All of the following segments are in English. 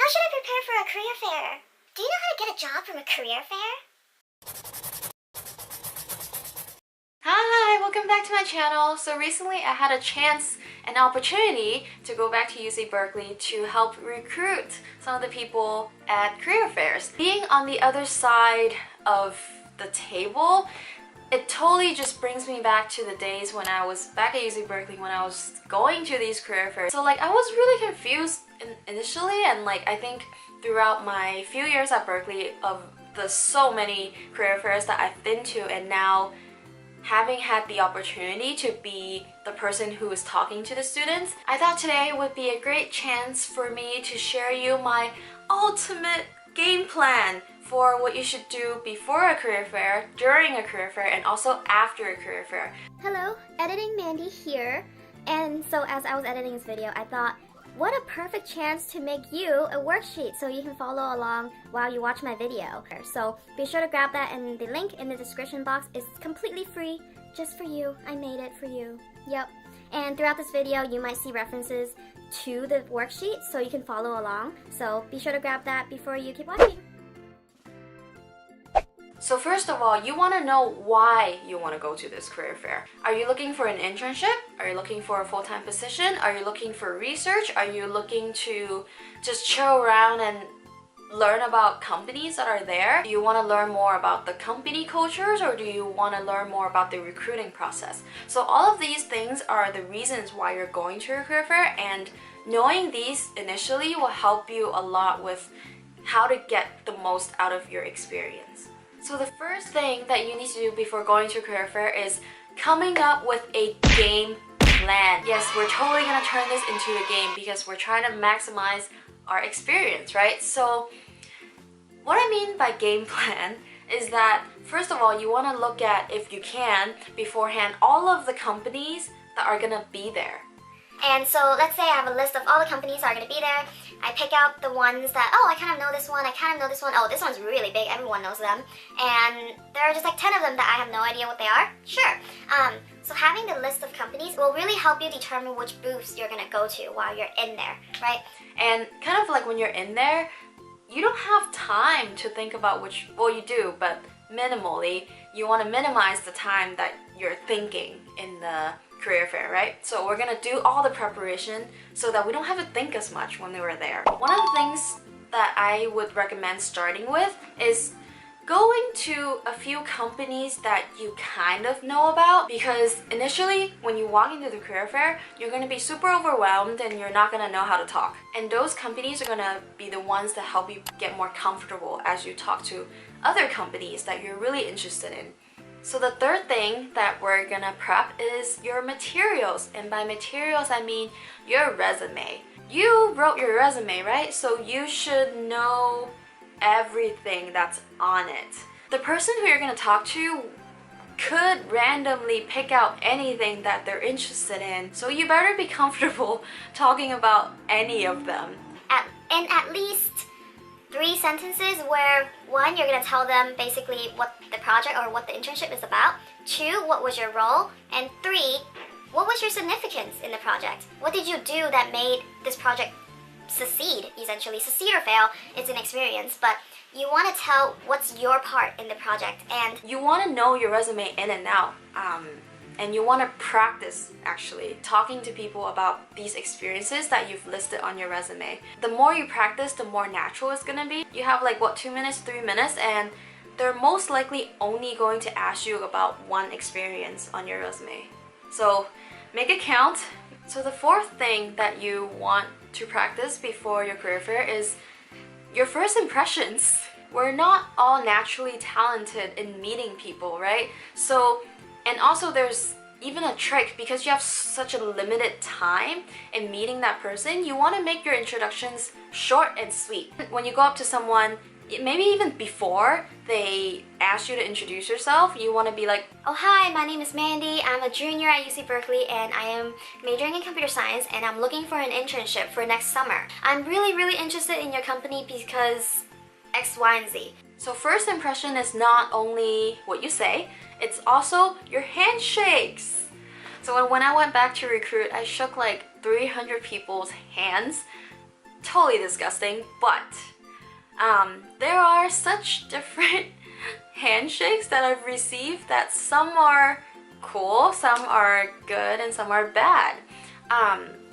How should I prepare for a career fair? Do you know how to get a job from a career fair? Hi, welcome back to my channel. So recently I had a chance, an opportunity to go back to UC Berkeley to help recruit some of the people at career fairs. Being on the other side of the table, it totally just brings me back to the days when I was back at UC Berkeley when I was going to these career fairs. So I was really confused initially, and I think throughout my few years at Berkeley of the so many career fairs that I've been to, and now having had the opportunity to be the person who is talking to the students, I thought today would be a great chance for me to share you my ultimate game plan for what you should do before a career fair, during a career fair, and also after a career fair. Hello, Editing Mandy here. And so as I was editing this video, I thought, what a perfect chance to make you a worksheet so you can follow along while you watch my video. So be sure to grab that, and the link in the description box is completely free, just for you. I made it for you. Yep. And throughout this video, you might see references to the worksheet so you can follow along. So be sure to grab that before you keep watching. So first of all, you want to know why you want to go to this career fair. Are you looking for an internship? Are you looking for a full-time position? Are you looking for research? Are you looking to just chill around and learn about companies that are there? Do you want to learn more about the company cultures, or do you want to learn more about the recruiting process? So all of these things are the reasons why you're going to a career fair, and knowing these initially will help you a lot with how to get the most out of your experience. So the first thing that you need to do before going to a career fair is coming up with a game plan. Yes, we're totally gonna turn this into a game because we're trying to maximize our experience, right? So what I mean by game plan is that first of all, you want to look at, if you can, beforehand, all of the companies that are gonna be there. And so let's say I have a list of all the companies that are going to be there. I pick out the ones that, oh, I kind of know this one, I kind of know this one, oh, this one's really big, everyone knows them. And there are just 10 of them that I have no idea what they are. Sure. So having the list of companies will really help you determine which booths you're going to go to while you're in there, right? And kind of when you're in there, you don't have time to think about which, well, you do, but minimally, you want to minimize the time that you're thinking in the career fair, right? So we're gonna do all the preparation so that we don't have to think as much when we were there. One of the things that I would recommend starting with is going to a few companies that you kind of know about, because initially when you walk into the career fair, you're going to be super overwhelmed and you're not going to know how to talk. And those companies are going to be the ones that help you get more comfortable as you talk to other companies that you're really interested in. So the third thing that we're gonna prep is your materials. And by materials, I mean your resume. You wrote your resume, right? So you should know everything that's on it. The person who you're gonna talk to could randomly pick out anything that they're interested in. So you better be comfortable talking about any of them. In at least 3 sentences where 1, you're going to tell them basically what the project or what the internship is about. 2, what was your role? And 3, what was your significance in the project? What did you do that made this project succeed, essentially? Succeed or fail, it's an experience, but you want to tell what's your part in the project. And you want to know your resume in and out. And you want to practice actually talking to people about these experiences that you've listed on your resume. The more you practice, the more natural it's gonna be. You have 2 minutes, 3 minutes, and they're most likely only going to ask you about one experience on your resume. So make it count. So the fourth thing that you want to practice before your career fair is your first impressions. We're not all naturally talented in meeting people, right? And also there's even a trick, because you have such a limited time in meeting that person. You want to make your introductions short and sweet. When you go up to someone, maybe even before they ask you to introduce yourself, you want to be like, oh, hi, my name is Mandy. I'm a junior at UC Berkeley and I am majoring in computer science and I'm looking for an internship for next summer. I'm really interested in your company because X, Y, and Z. So first impression is not only what you say, it's also your handshakes. So when I went back to recruit, I shook 300 people's hands totally disgusting, but there are such different handshakes that I've received that some are cool, some are good, and some are bad.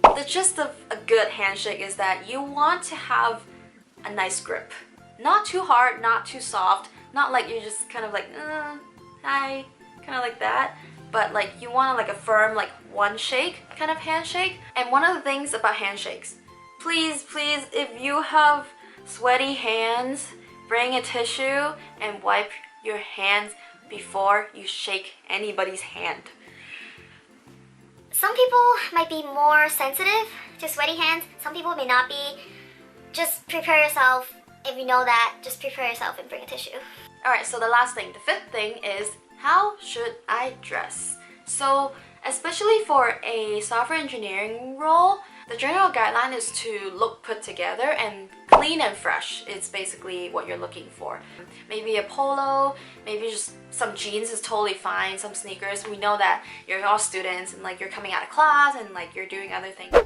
The gist of a good handshake is that you want to have a nice grip. Not too hard, not too soft, not like you're just kind of like, hi, kind of like that. But like you want like a firm, like one shake kind of handshake. And one of the things about handshakes, please, if you have sweaty hands, bring a tissue and wipe your hands before you shake anybody's hand. Some people might be more sensitive to sweaty hands, some people may not be. Just prepare yourself. If you know that, just prepare yourself and bring a tissue. Alright, so the last thing, the fifth thing is, how should I dress? So, especially for a software engineering role, the general guideline is to look put together and clean and fresh. It's basically what you're looking for. Maybe a polo, maybe just some jeans is totally fine, some sneakers. We know that you're all students and like you're coming out of class and like you're doing other things.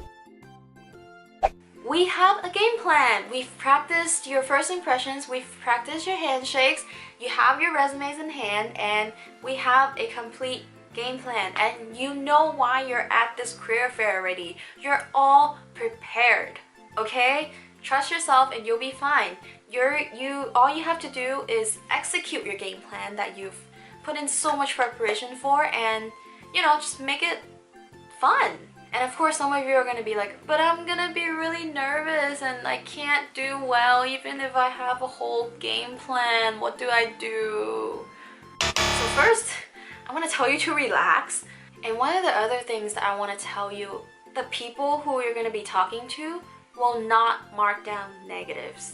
We have a game plan. We've practiced your first impressions, we've practiced your handshakes, you have your resumes in hand, and we have a complete game plan. And you know why you're at this career fair already. You're all prepared, okay? Trust yourself and you'll be fine. All you have to do is execute your game plan that you've put in so much preparation for, and you know, just make it fun. And of course some of you are going to be like, but I'm going to be really nervous and I can't do well even if I have a whole game plan. What do I do? So first, I want to tell you to relax. And one of the other things that I want to tell you, the people who you're going to be talking to will not mark down negatives.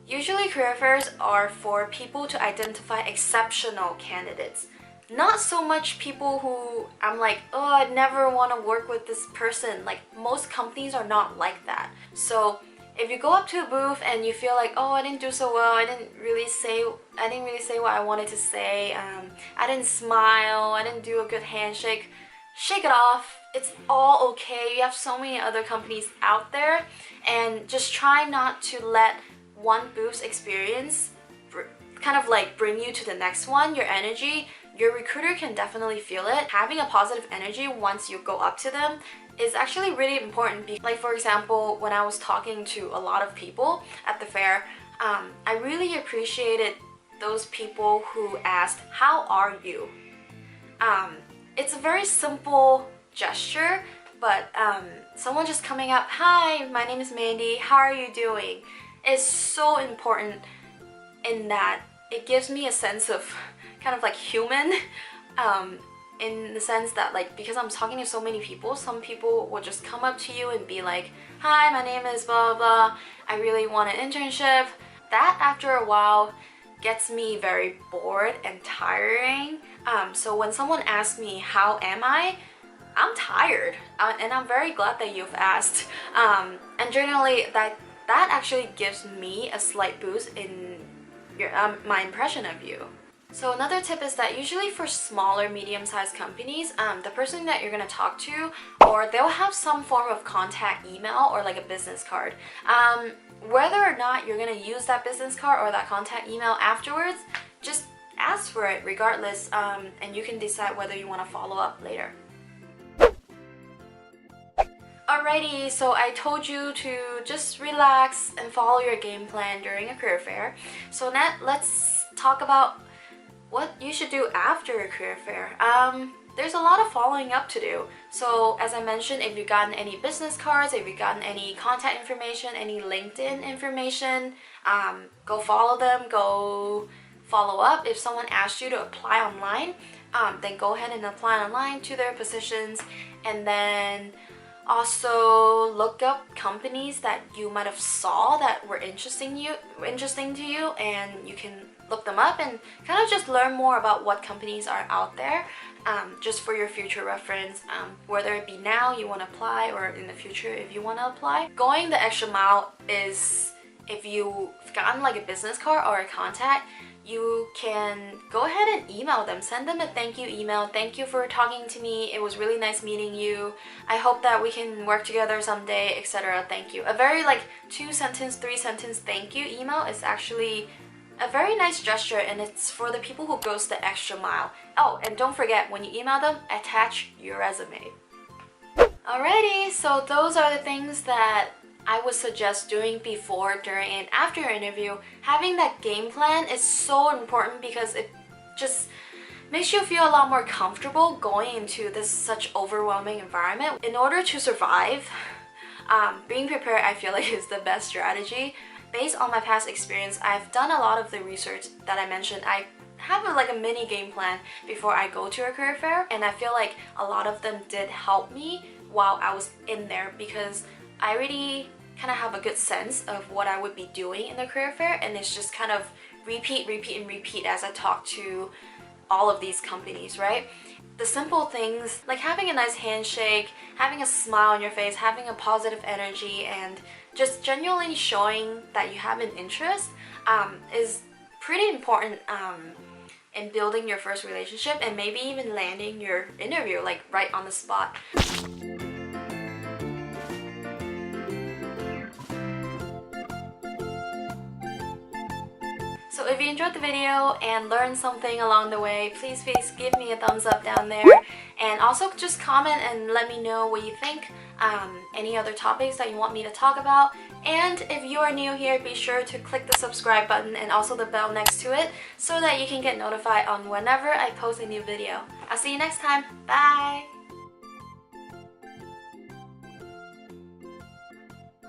Usually career fairs are for people to identify exceptional candidates. Not so much people who I'm like, oh, I'd never want to work with this person. Like most companies are not like that. So if you go up to a booth and you feel like, oh, I didn't do so well, I didn't really say what I wanted to say, I didn't smile, I didn't do a good handshake, shake it off. It's all okay. You have so many other companies out there, and just try not to let one booth's experience kind of like bring you to the next one. Your energy, your recruiter can definitely feel it. Having a positive energy once you go up to them is actually really important. Like for example, when I was talking to a lot of people at the fair, I really appreciated those people who asked, how are you? It's a very simple gesture, but someone just coming up, hi, my name is Mandy, how are you doing? Is so important in that it gives me a sense of kind of like human, in the sense that like, because I'm talking to so many people, some people will just come up to you and be like, hi, my name is blah blah, I really want an internship. That after a while gets me very bored and tiring. So when someone asks me, how am I? I'm tired, and I'm very glad that you've asked. And generally that actually gives me a slight boost in my impression of you. So another tip is that usually for smaller, medium-sized companies, the person that you're going to talk to, or they'll have some form of contact email or like a business card. Whether or not you're going to use that business card or that contact email afterwards, just ask for it regardless, and you can decide whether you want to follow up later. Alrighty, so I told you to just relax and follow your game plan during a career fair. So now let's talk about what you should do after a career fair. There's a lot of following up to do. So as I mentioned, if you've gotten any business cards, if you've gotten any contact information, any LinkedIn information, go follow them, go follow up. If someone asked you to apply online, then go ahead and apply online to their positions, and then also look up companies that you might have saw that were interesting to you, and you can look them up and kind of just learn more about what companies are out there, just for your future reference, whether it be now you want to apply or in the future if you want to apply. Going the extra mile is, if you've gotten like a business card or a contact, you can go ahead and email them. Send them a thank you email. Thank you for talking to me. It was really nice meeting you. I hope that we can work together someday, etc. Thank you. A very like 2-sentence, 3-sentence thank you email is actually a very nice gesture, and it's for the people who goes the extra mile. Oh, and don't forget, when you email them, attach your resume. Alrighty, so those are the things that I would suggest doing before, during, and after your interview. Having that game plan is so important because it just makes you feel a lot more comfortable going into this such overwhelming environment. In order to survive, being prepared, I feel like, is the best strategy. Based on my past experience, I've done a lot of the research that I mentioned. I have a mini game plan before I go to a career fair, and I feel like a lot of them did help me while I was in there, because I already kind of have a good sense of what I would be doing in the career fair, and it's just kind of repeat as I talk to all of these companies, right? The simple things like having a nice handshake, having a smile on your face, having a positive energy, and just genuinely showing that you have an interest is pretty important in building your first relationship, and maybe even landing your interview like right on the spot. So if you enjoyed the video and learned something along the way, please give me a thumbs up down there, and also just comment and let me know what you think, any other topics that you want me to talk about. And if you are new here, be sure to click the subscribe button and also the bell next to it so that you can get notified on whenever I post a new video. I'll see you next time. Bye!